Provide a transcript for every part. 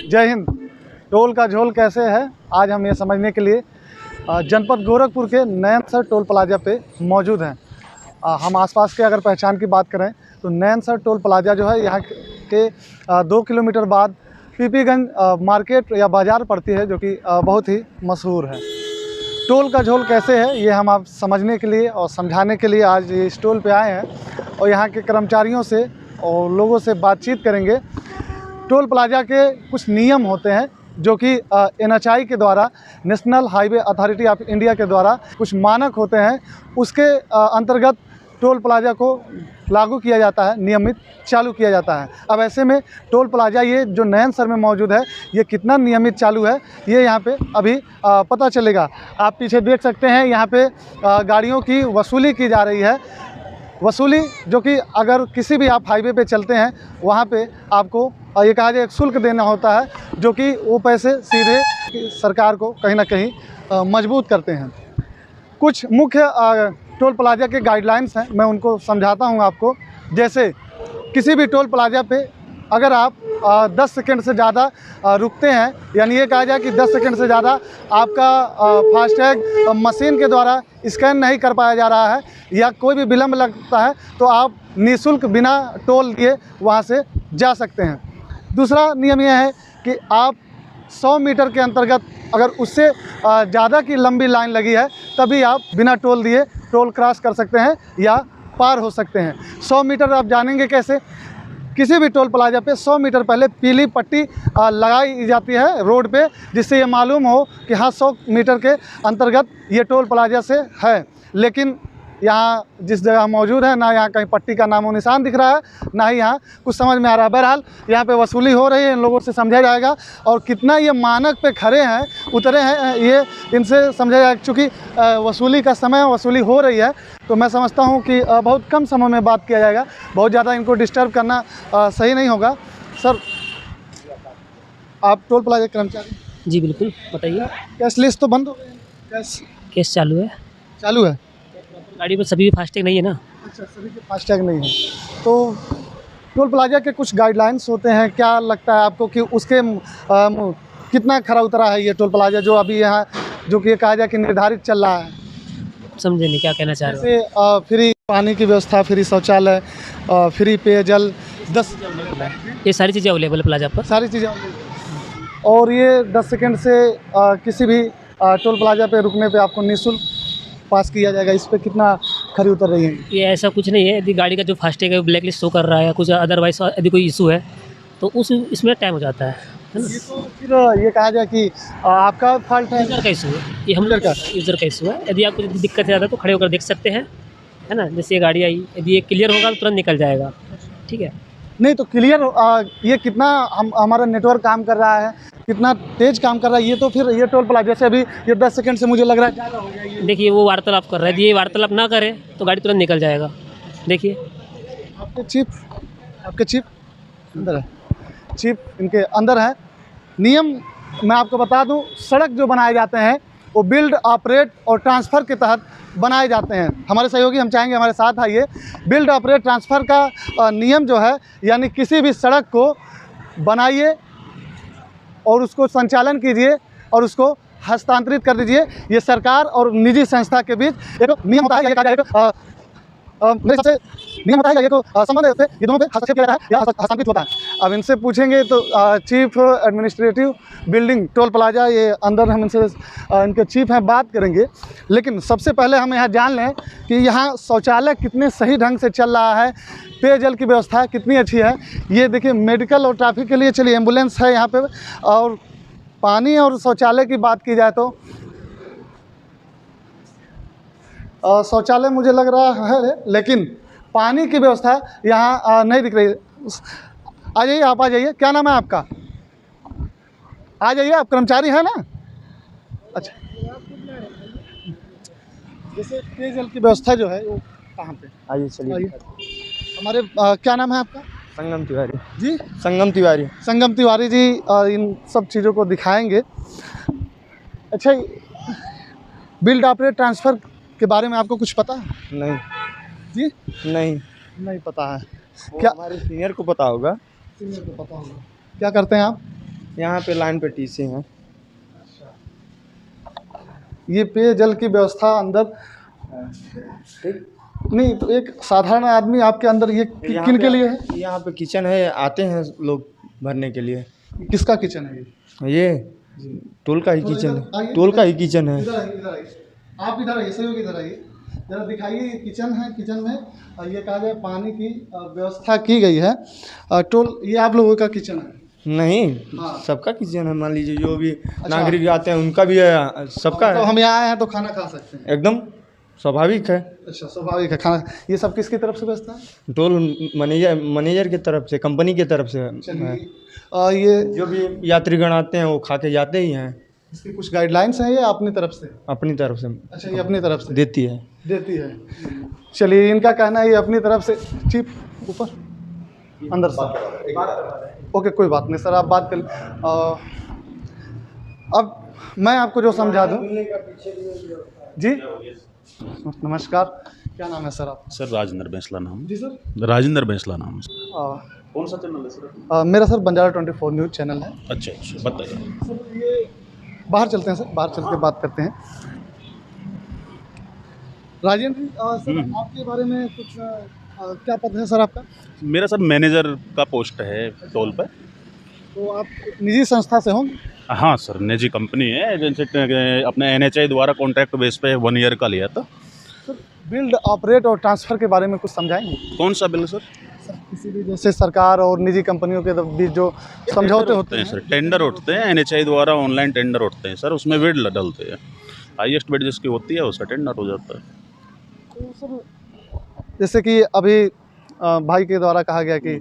जय हिंद। टोल का झोल कैसे है, आज हम ये समझने के लिए जनपद गोरखपुर के नयनसर टोल प्लाजा पे मौजूद हैं। हम आसपास के अगर पहचान की बात करें तो नयनसर टोल प्लाजा जो है यहाँ के 2 किलोमीटर बाद पीपीगंज मार्केट या बाज़ार पड़ती है, जो कि बहुत ही मशहूर है। टोल का झोल कैसे है ये हम आप समझने के लिए और समझाने के लिए आज इस टोल पे आए हैं और यहाँ के कर्मचारियों से और लोगों से बातचीत करेंगे। टोल प्लाजा के कुछ नियम होते हैं जो कि NHAI के द्वारा, national highway authority of India के द्वारा कुछ मानक होते हैं, उसके अंतर्गत टोल प्लाजा को लागू किया जाता है, नियमित चालू किया जाता है। अब ऐसे में टोल प्लाजा ये जो नयनसर में मौजूद है ये कितना नियमित चालू है ये यहाँ पे अभी पता चलेगा। आप पीछे देख सकते हैं यहाँ पे गाड़ियों की वसूली की जा रही है। वसूली जो कि अगर किसी भी आप हाईवे पे चलते हैं वहाँ पे आपको ये कहा जाए एक शुल्क देना होता है, जो कि वो पैसे सीधे सरकार को कहीं ना कहीं मजबूत करते हैं। कुछ मुख्य टोल प्लाजा के गाइडलाइंस हैं, मैं उनको समझाता हूं आपको। जैसे किसी भी टोल प्लाजा पे अगर आप 10 सेकंड से ज़्यादा रुकते हैं, यानी ये कहा जाए कि 10 सेकंड से ज़्यादा आपका फास्टैग मशीन के द्वारा स्कैन नहीं कर पाया जा रहा है या कोई भी विलम्ब लगता है तो आप निःशुल्क बिना टोल दिए वहाँ से जा सकते हैं। दूसरा नियम यह है कि आप 100 मीटर के अंतर्गत अगर उससे ज़्यादा की लंबी लाइन लगी है तभी आप बिना टोल दिए टोल क्रॉस कर सकते हैं या पार हो सकते हैं। 100 मीटर आप जानेंगे कैसे? किसी भी टोल प्लाजा पे 100 मीटर पहले पीली पट्टी लगाई जाती है रोड पे, जिससे ये मालूम हो कि हाँ 100 मीटर के अंतर्गत ये टोल प्लाजा से है। लेकिन यहाँ जिस जगह मौजूद है ना यहाँ कहीं पट्टी का नामो निशान दिख रहा है, ना ही यहाँ कुछ समझ में आ रहा है। बहरहाल यहाँ पे वसूली हो रही है, इन लोगों से समझा जाएगा और कितना ये मानक पे खड़े हैं, उतरे हैं, ये इनसे समझा जाएगा। चूँकि वसूली का समय वसूली हो रही है तो मैं समझता हूँ कि बहुत कम समय में बात किया जाएगा, बहुत ज़्यादा इनको डिस्टर्ब करना सही नहीं होगा। सर, आप टोल प्लाजा कर्मचारी? जी बिल्कुल, बताइए। कैशलेस तो बंद हो गए? केस चालू है। चालू है? गाड़ी में सभी फास्टैग नहीं है ना। अच्छा, सभी के फास्टैग नहीं है। तो टोल प्लाजा के कुछ गाइडलाइंस होते हैं, क्या लगता है आपको कि उसके कितना खरा उतरा है ये टोल प्लाजा जो अभी यहाँ जो कि कहा जाए कि निर्धारित चल रहा है? समझे नहीं क्या कहना चाह रहे हो। जैसे फ्री पानी की व्यवस्था, फ्री शौचालय, फ्री पेयजल, 10 ये सारी चीज़ें अवेलेबल है प्लाजा पर। सारी चीज़ें। और ये 10 सेकंड से किसी भी टोल प्लाजा पे रुकने पे आपको निःशुल्क पास किया जाएगा। इस पर कितना खरी उतर रही है? ये ऐसा कुछ नहीं है, यदि गाड़ी का जो फास्टैग है ब्लैक लिस्ट शो कर रहा है, कुछ अदरवाइज यदि कोई इशू है तो उस इसमें टाइम हो जाता है ना। ये तो फिर ये कहा जाए कि आपका फॉल्ट है, यूज़र का इशू है, ये हम लोग का यूज़र का इशू है। यदि आपको दिक्कत है ज़्यादा तो खड़े होकर देख सकते हैं, है ना। जैसे ये गाड़ी आई, यदि ये क्लियर होगा तो तुरंत निकल जाएगा, ठीक है। नहीं तो क्लियर ये कितना हमारा नेटवर्क काम कर रहा है, कितना तेज़ काम कर रहा है, ये तो फिर ये टोल प्लाजा से अभी ये 10 सेकंड से मुझे लग रहा है ज़्यादा हो गया ये। देखिए वो वार्तालाप कर रहा है, यदि ये वार्तालाप ना करे तो गाड़ी तुरंत निकल जाएगा। देखिए आपके चीफ अंदर है, चीफ इनके अंदर है। नियम मैं आपको बता दूं, सड़क जो बनाए जाते हैं वो बिल्ड, ऑपरेट और ट्रांसफ़र के तहत बनाए जाते हैं। हमारे सहयोगी हम चाहेंगे हमारे साथ आइए। बिल्ड, ऑपरेट, ट्रांसफ़र का नियम जो है, यानी किसी भी सड़क को बनाइए और उसको संचालन कीजिए और उसको हस्तांतरित कर दीजिए। ये सरकार और निजी संस्था के बीच एक नियम होता है, ये कहा जाएगा मेरे हिसाब से नियम होता है, ये संबंध है, ये दोनों पे हस्तक्षेप किया जाता है या हस्तांतरित होता है। अब इनसे पूछेंगे तो chief administrative building toll plaza, ये अंदर हम इनसे इनके चीफ हैं, बात करेंगे। लेकिन सबसे पहले हम यहाँ जान लें कि यहाँ शौचालय कितने सही ढंग से चल रहा है, पेयजल की व्यवस्था कितनी अच्छी है। ये देखिए मेडिकल और ट्रैफिक के लिए चलिए एम्बुलेंस है यहाँ पे, और पानी और शौचालय की बात की जाए तो शौचालय मुझे लग रहा है, लेकिन पानी की व्यवस्था यहाँ नहीं दिख रही। आ जाइए, आप आ जाइए। क्या नाम है आपका? आ जाइए, आप कर्मचारी हैं ना? अच्छा, जैसे पेयजल की व्यवस्था जो है वो कहाँ पे? आइए चलिए। हमारे क्या नाम है आपका? संगम तिवारी जी। संगम तिवारी। संगम तिवारी जी इन सब चीज़ों को दिखाएंगे। अच्छा, बिल्ड, ऑपरेट, ट्रांसफ़र के बारे में आपको कुछ पता है? नहीं जी, नहीं पता है। क्या हमारे सीनियर को पता होगा? सीनियर को पता होगा। क्या करते हैं आप? यहाँ पे लाइन पे टीसी हैं। ये पेयजल की व्यवस्था अंदर नहीं, तो एक साधारण आदमी आपके अंदर ये किन के लिए है? यहाँ पे किचन है, आते हैं लोग भरने के लिए। किसका किचन है ये? ये टोल का ही किचन है, आइए, टोल का ही किचन है। इधर आइए, इधर आइए। आप इधर आइए, सहयोग इधर आइए, जरा दिखाइए। ये किचन है, किचन में ये कहा जाए पानी की व्यवस्था की गई है। टोल ये आप लोगों का किचन है? नहीं, हाँ। सबका किचन है। मान लीजिए जो भी नागरिक आते हैं उनका भी है, सबका तो है। हम यहाँ आए हैं तो खाना खा सकते हैं? एकदम स्वाभाविक है। अच्छा, स्वाभाविक है खाना। ये सब किसकी तरफ से व्यवस्था है? टोल मैनेजर की तरफ से, कंपनी की तरफ से है। चलिए, ये जो भी यात्रीगण आते हैं वो खा के जाते ही हैं। इसकी कुछ गाइडलाइंस हैं या अपनी तरफ से? अपनी तरफ से अच्छा, ये अपनी तरफ से देती है। देती है। चलिए, इनका कहना है ये अपनी तरफ से। चीफ ऊपर अंदर से ओके, कोई बात नहीं सर, आप बात कर। अब मैं आपको जो समझा दूं। जी नमस्कार, क्या नाम है सर आप? सर राजेंद्र बैंसला नाम। जी सर। राजेंद्र बैंसला नाम है। आ, कौन सा चैनल है सर? मेरा सर बंजारा 24 न्यूज़ चैनल है। अच्छा अच्छा, बताइए। सर ये बाहर चलते हैं सर, बाहर चल के बात करते हैं। राजेंद्र जी, सर आपके बारे में कुछ क्या पद है सर आपका? मेरा सर मैनेजर का पोस्ट है टोल पर। तो आप निजी संस्था से होंगे? हाँ सर, निजी कंपनी है, एजेंसी अपने NHI द्वारा कॉन्ट्रैक्ट बेस पे 1 ईयर का लिया था। सर बिल्ड, ऑपरेट और ट्रांसफ़र के बारे में कुछ समझाएंगे? कौन सा बिल सर? सर किसी भी जैसे सरकार और निजी कंपनियों के बीच जो समझौते होते हैं सर, टेंडर उठते हैं NHI द्वारा, ऑनलाइन टेंडर उठते हैं सर, उसमें बिड डलते हैं। हाईएस्ट बिड जिसकी होती है उसका टेंडर हो जाता है। तो सर जैसे कि अभी भाई के द्वारा कहा गया कि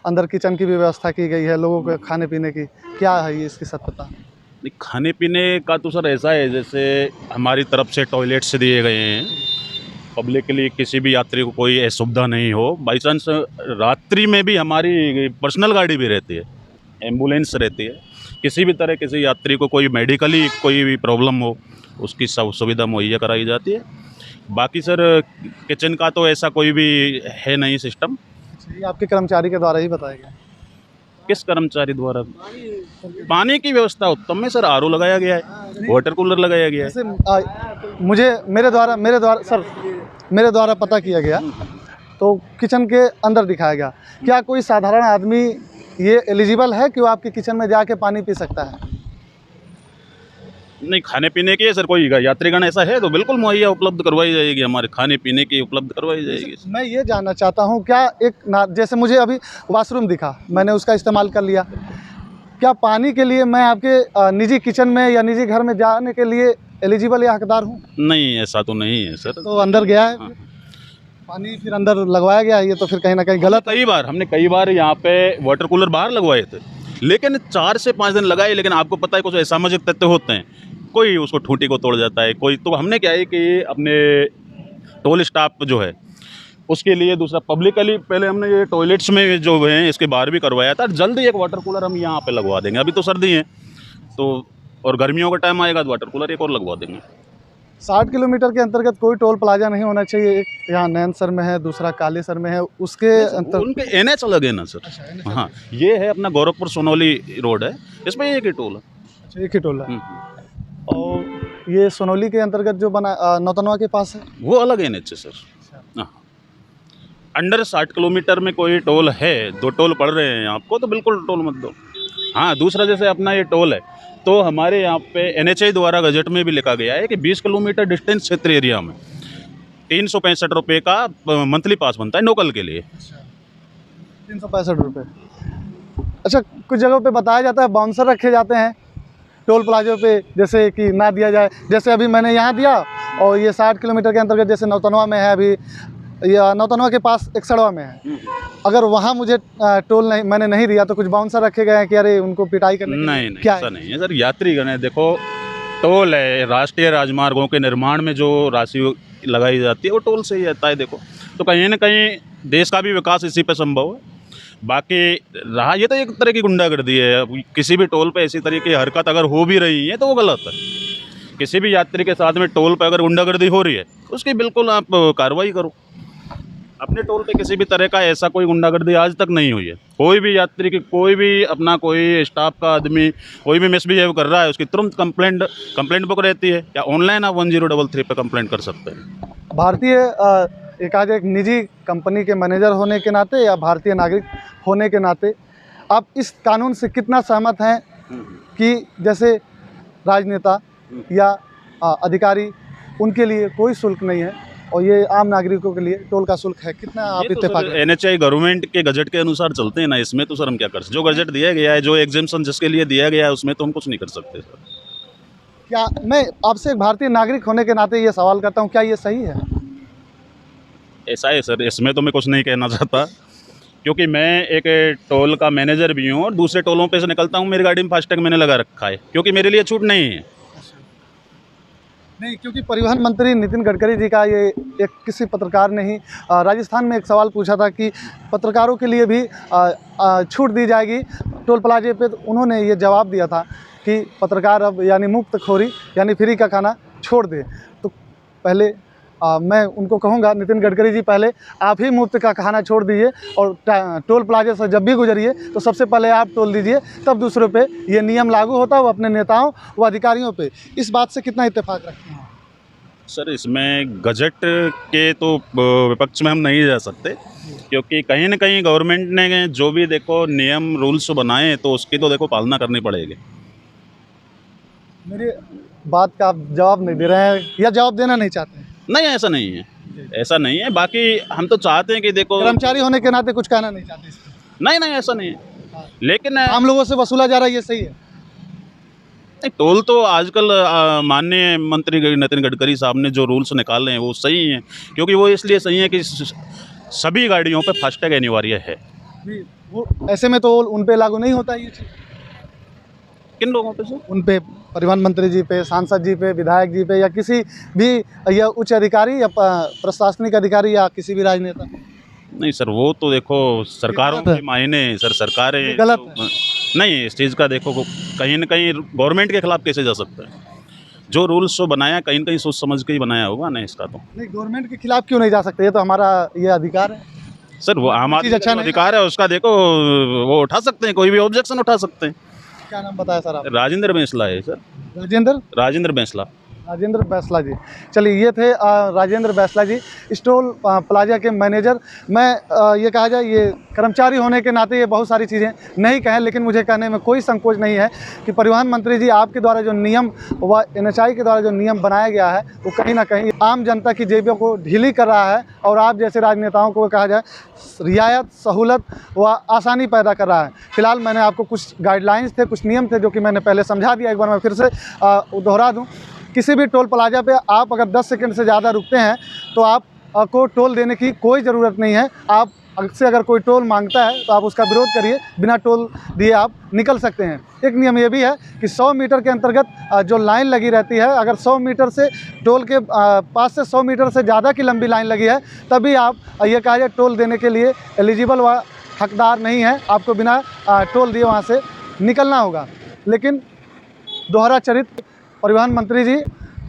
अंदर किचन की भी व्यवस्था की गई है लोगों के खाने पीने की, क्या है ये इसकी सत्यता? नहीं, खाने पीने का तो सर ऐसा है जैसे हमारी तरफ से टॉयलेट्स दिए गए हैं पब्लिक के लिए, किसी भी यात्री को कोई असुविधा नहीं हो। बाई चांस रात्रि में भी हमारी पर्सनल गाड़ी भी रहती है, एम्बुलेंस रहती है। किसी भी तरह किसी यात्री को कोई मेडिकली कोई भी प्रॉब्लम हो उसकी सब सुविधा मुहैया कराई जाती है। बाकी सर किचन का तो ऐसा कोई भी है नहीं सिस्टम। ये आपके कर्मचारी के द्वारा ही बताया गया? किस कर्मचारी द्वारा? पानी की व्यवस्था उत्तम है सर, RO लगाया गया है, वाटर कूलर लगाया गया है। जैसे मेरे द्वारा सर मेरे द्वारा पता किया गया तो किचन के अंदर दिखाया गया। क्या कोई साधारण आदमी ये एलिजिबल है कि वो आपके किचन में जाके पानी पी सकता है? नहीं, खाने पीने की है सर, कोई यात्रीगण ऐसा है तो बिल्कुल मुहैया उपलब्ध करवाई जाएगी, हमारे खाने पीने की उपलब्ध करवाई जाएगी। मैं ये जानना चाहता हूँ, क्या जैसे मुझे अभी वॉशरूम दिखा, मैंने उसका इस्तेमाल कर लिया, क्या पानी के लिए मैं आपके निजी किचन में या निजी घर में जाने के लिए एलिजिबल या हकदार हूँ? नहीं, ऐसा तो नहीं है सर। तो अंदर गया है हाँ। पानी, फिर अंदर लगवाया गया, ये तो फिर कहीं ना कहीं गलत। हमने कई बार यहाँ पे वाटर कूलर बाहर लगवाए थे, लेकिन 4 से 5 दिन लगाए, लेकिन आपको पता है कुछ असामाजिक तत्व होते हैं, कोई उसको ठूंठी को तोड़ जाता है, कोई तो हमने क्या है कि अपने टोल स्टाफ जो है उसके लिए दूसरा पब्लिकली पहले हमने ये टॉयलेट्स में जो हैं इसके बाहर भी करवाया था। जल्दी एक वाटर कूलर हम यहाँ पे लगवा देंगे। अभी तो सर्दी है तो, और गर्मियों का टाइम आएगा तो वाटर कूलर एक और लगवा देंगे। 60 किलोमीटर के अंतर्गत कोई टोल प्लाजा नहीं होना चाहिए? एक यहाँ नैनसर में है, दूसरा कालेसर में है, उसके अंतर उनके NH अलग है ना सर। अच्छा, हाँ, ये है अपना गोरखपुर सोनौली रोड है, इसमें एक ही टोल है। अच्छा, एक ही टोल है। और ये सोनौली के अंतर्गत जो बना नौतनवा के पास है, वो अलग NH है सर। हाँ, अंडर 60 किलोमीटर में कोई टोल है, 2 टोल पड़ रहे हैं आपको तो बिल्कुल टोल मत दो। हाँ, दूसरा जैसे अपना ये टोल है तो हमारे यहाँ पे NHI द्वारा गजट में भी लिखा गया है कि 20 किलोमीटर डिस्टेंस क्षेत्र एरिया में 365 रुपये का मंथली पास बनता है लोकल के लिए। 365 रुपये। अच्छा, कुछ जगहों पे बताया जाता है बाउंसर रखे जाते हैं टोल प्लाजों पे, जैसे कि ना दिया जाए। जैसे अभी मैंने यहाँ दिया और ये 60 किलोमीटर के अंतर्गत जैसे नौतनवा में है, अभी या नौतनवा के पास एकसड़वा में है, अगर वहाँ मुझे टोल नहीं, मैंने नहीं दिया तो कुछ बाउंसर रखे गए हैं कि अरे उनको पिटाई करने के लिए? नहीं, क्या ऐसा नहीं है सर। यात्रीगण है, देखो टोल है, राष्ट्रीय राजमार्गों के निर्माण में जो राशि लगाई जाती है वो टोल से ही आता है। देखो तो कहीं ना कहीं देश का भी विकास इसी पे संभव है। बाकी रहा ये तो एक तरह की गुंडागर्दी है, किसी भी टोल पे ऐसी तरह की हरकत अगर हो भी रही है तो वो गलत है। किसी भी यात्री के साथ में टोल पे अगर गुंडागर्दी हो रही है उसकी बिल्कुल आप कार्रवाई करो। अपने टोल पे किसी भी तरह का ऐसा कोई गुंडागर्दी आज तक नहीं हुई है। कोई भी यात्री की, कोई भी अपना कोई स्टाफ का आदमी कोई भी मिसबिहेव कर रहा है, उसकी तुरंत कंप्लेंट बुक रहती है, या ऑनलाइन आप 1033 पे कंप्लेंट कर सकते हैं। भारतीय एक आज एक निजी कंपनी के मैनेजर होने के नाते या भारतीय नागरिक होने के नाते आप इस कानून से कितना सहमत हैं कि जैसे राजनेता या अधिकारी, उनके लिए कोई शुल्क नहीं है और ये आम नागरिकों के लिए टोल का शुल्क है, कितना आप इत्तेफाक हैं? NHAI गवर्नमेंट के गजट के अनुसार चलते हैं ना, इसमें तो सर हम क्या कर सकते, जो गजट दिया गया है, जो एग्जेम्पशन जिसके लिए दिया गया है, उसमें तो हम कुछ नहीं कर सकते सर। क्या मैं आपसे एक भारतीय नागरिक होने के नाते ये सवाल करता हूँ, क्या ये सही है? ऐसा है सर, इसमें तो मैं कुछ नहीं कहना चाहता, क्योंकि मैं एक टोल का मैनेजर भी हूँ और दूसरे टोलों पे से निकलता हूँ। मेरी गाड़ी में फास्टैग मैंने लगा रखा है, क्योंकि मेरे लिए छूट नहीं है। नहीं, क्योंकि परिवहन मंत्री नितिन गडकरी जी का ये एक किसी पत्रकार ने ही राजस्थान में एक सवाल पूछा था कि पत्रकारों के लिए भी छूट दी जाएगी टोल प्लाजे पे, तो उन्होंने ये जवाब दिया था कि पत्रकार अब यानी मुफ्तखोरी यानी फ्री का खाना छोड़ दे। तो पहले मैं उनको कहूँगा, नितिन गडकरी जी, पहले आप ही मुफ्त का खाना छोड़ दीजिए और टोल प्लाजे से जब भी गुजरिए तो सबसे पहले आप टोल दीजिए, तब दूसरों पे ये नियम लागू होता है, वो अपने नेताओं व अधिकारियों पे। इस बात से कितना इत्तेफाक रखते हैं सर, इसमें गजट के तो विपक्ष में हम नहीं जा सकते, क्योंकि कहीं ना कहीं गवर्नमेंट ने जो भी देखो नियम रूल्स बनाए हैं, तो उसकी तो देखो पालना करनी पड़ेगी। मेरी बात का आप जवाब नहीं दे रहे हैं या जवाब देना नहीं चाहते हैं? नहीं, ऐसा नहीं है, ऐसा नहीं है। बाकी हम तो चाहते हैं कि देखो, कर्मचारी होने के नाते कुछ कहना नहीं चाहते इसमें? नहीं, ऐसा नहीं है, लेकिन आम लोगों से वसूला जा रहा है, ये सही है? नहीं, टोल तो आजकल माननीय मंत्री नितिन गडकरी साहब ने जो रूल्स निकाले हैं वो सही हैं, क्योंकि वो इसलिए सही है कि सभी गाड़ियों पे फास्टैग अनिवार्य है। वो ऐसे में तो उन पे लागू नहीं होता ये चीज़। किन लोगों पे सर? उन पे परिवहन मंत्री जी पे, सांसद जी पे, विधायक जी पे, या किसी भी या उच्च अधिकारी या प्रशासनिक अधिकारी या किसी भी राजनेता? नहीं सर, वो तो देखो सरकारों के मायने सर, सरकारें गलत तो, नहीं, इस चीज़ का देखो कहीं ना कहीं गवर्नमेंट के खिलाफ कैसे जा सकता है? जो रूल्स तो बनाया कहीं ना कहीं सोच समझ के ही बनाया होगा ना, इसका तो नहीं, गवर्नमेंट के खिलाफ क्यों नहीं जा सकते? ये तो हमारा ये अधिकार है सर, वो आम आदमी अच्छा का अधिकार है, उसका देखो वो उठा सकते हैं, कोई भी ऑब्जेक्शन उठा सकते हैं। क्या नाम बताया सर आप? राजेंद्र बैंसला है सर, राजेंद्र बैंसला। राजेंद्र बैंसला जी। चलिए, ये थे राजेंद्र बैंसला जी, इस टोल प्लाजा के मैनेजर। मैं ये कहा जाए, ये कर्मचारी होने के नाते ये बहुत सारी चीज़ें नहीं कहें, लेकिन मुझे कहने में कोई संकोच नहीं है कि परिवहन मंत्री जी, आपके द्वारा जो नियम व NHAI के द्वारा जो नियम बनाया गया है, वो कहीं ना कहीं आम जनता की जेबों को ढीली कर रहा है और आप जैसे राजनेताओं को कहा जाए रियायत, सहूलत व आसानी पैदा कर रहा है। फिलहाल मैंने आपको कुछ गाइडलाइंस थे, कुछ नियम थे, जो कि मैंने पहले समझा दिया। एक बार मैं फिर से दोहरा दूँ, किसी भी टोल प्लाजा पे आप अगर 10 सेकंड से ज़्यादा रुकते हैं तो आप को टोल देने की कोई ज़रूरत नहीं है। आप से अगर कोई टोल मांगता है तो आप उसका विरोध करिए, बिना टोल दिए आप निकल सकते हैं। एक नियम ये भी है कि 100 मीटर के अंतर्गत जो लाइन लगी रहती है, अगर 100 मीटर से टोल के पास से 100 मीटर से ज़्यादा की लंबी लाइन लगी है, तभी आप ये कहा जाए टोल देने के लिए एलिजिबल व हकदार नहीं है। आपको बिना टोल दिए वहाँ से निकलना होगा। लेकिन दोहरा चरित्र परिवहन मंत्री जी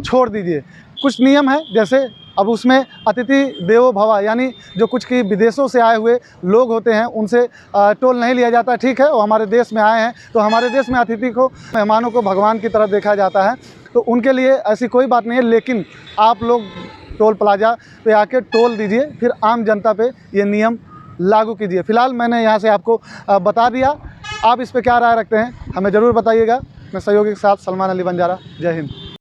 छोड़ दीजिए। कुछ नियम है, जैसे अब उसमें अतिथि देवो भव, यानी जो कुछ की विदेशों से आए हुए लोग होते हैं उनसे टोल नहीं लिया जाता। ठीक है, वो हमारे देश में आए हैं, तो हमारे देश में अतिथि को, मेहमानों को भगवान की तरह देखा जाता है, तो उनके लिए ऐसी कोई बात नहीं है। लेकिन आप लोग टोल प्लाजा पे आके टोल दीजिए, फिर आम जनता पे ये नियम लागू कीजिए। फिलहाल मैंने यहाँ से आपको बता दिया। आप इस पर क्या राय रखते हैं हमें ज़रूर बताइएगा। मैं सहयोगी के साथ सलमान अली बंजारा। जय हिंद।